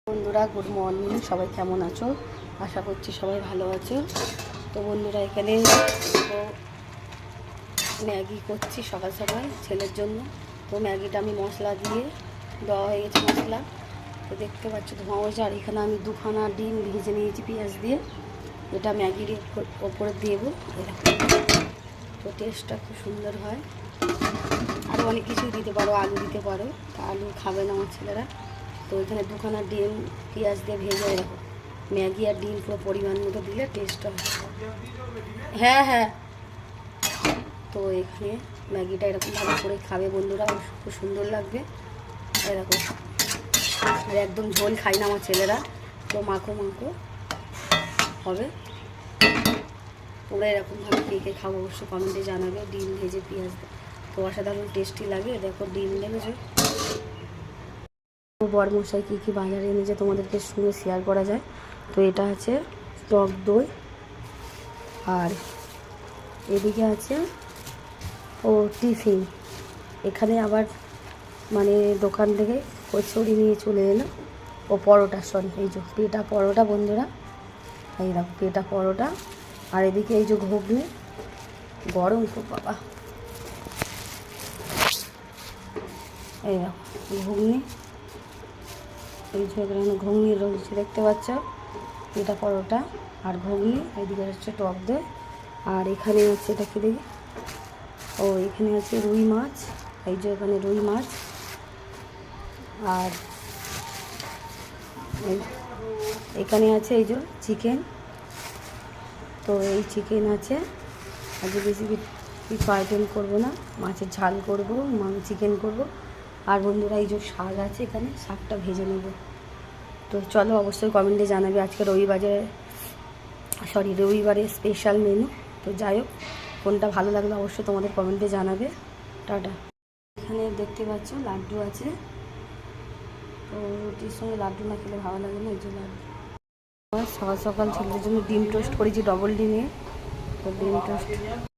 বন্ধুরা good morning, সবাই কেমন আছো? আশা করছি সবাই ভালো আছো। তো বন্ধুরা এখানে তো ম্যাগি করছি সকাল সকাল ছেলের জন্য। তো ম্যাগিটা আমি মশলা দিয়ে দেওয়া হয়ে গেছে মশলা, তো দেখতে পাচ্ছ ধোঁয়া হয়েছে। আর এখানে আমি দুখানা ডিম ভেজে নিয়েছি পেঁয়াজ দিয়ে, এটা ম্যাগির ওপরে দেবো। এরকম তো টেস্টটা খুব সুন্দর হয়। আরও অনেক কিছুই দিতে পারো, আলু দিতে পারো, আলু খাবে না আমার ছেলেরা। তো এখানে দুখানা ডিম পেঁয়াজ দিয়ে ভেজে এরকম ম্যাগি আর ডিম পুরো পরিমাণ মতো দিলে টেস্ট হয়। হ্যাঁ হ্যাঁ, তো এখানে ম্যাগিটা এরকম ভালো করে খাবে বন্ধুরা, খুব সুন্দর লাগবে এরকম। আর একদম ঝোল খাই না আমার ছেলেরা, তো মাখো মাখো হবে। তোমরা এরকমভাবে কে কে খাবো অবশ্যই কমেন্টে জানাবে। ডিম ভেজে পেঁয়াজ তো অসাধারণ টেস্টি লাগে। দেখো ডিম দেখেছো। বরমশাই কী কী বাজারে এনেছে তোমাদেরকে সঙ্গে শেয়ার করা যায়। তো এটা আছে টক দই, আর এদিকে আছে ও টিফিন। এখানে আবার মানে দোকান থেকে কচুরি নিয়ে চলে এলো ও পরোটা, সরি এই যে পেটা পরোটা বন্ধুরা, এই দেখো পেটা পরোটা। আর এদিকে এই যে ঘুগনি, গরম তো বাবা, এই দেখো ঘুগনি, এই যে এখানে ঘুগনি রয়েছে দেখতে পাচ্ছ, এটা পরোটা আর ঘুগনি। এদিকে হচ্ছে টক দই, আর এখানে হচ্ছে এটা কি দেখি, ও এখানে আছে রুই মাছ, এই যে এখানে রুই মাছ। আর এখানে আছে এই যে চিকেন, তো এই চিকেন আছে। আজকে বেশি কিছু আইটেম করবো না, মাছের ঝাল করবো, চিকেন করবো। আর বন্ধুরা এই যে শাক আছে, এখানে শাকটা ভেজে নেব। তো চলো অবশ্যই কমেন্টে জানাবে আজকে রবিবারের স্পেশাল মেনু। তো যাই হোক, কোনটা ভালো লাগলো অবশ্যই তোমাদের কমেন্টে জানাবে। টাটা। এখানে দেখতে পাচ্ছ লাড্ডু আছে, তো রুটির সঙ্গে লাড্ডু না খেলে ভালো লাগে না, এই যে লাড্ডু। সকাল সকাল ছেলেদের জন্য ডিম টোস্ট করেছি, ডবল ডিমে। তো ডিম টোস্ট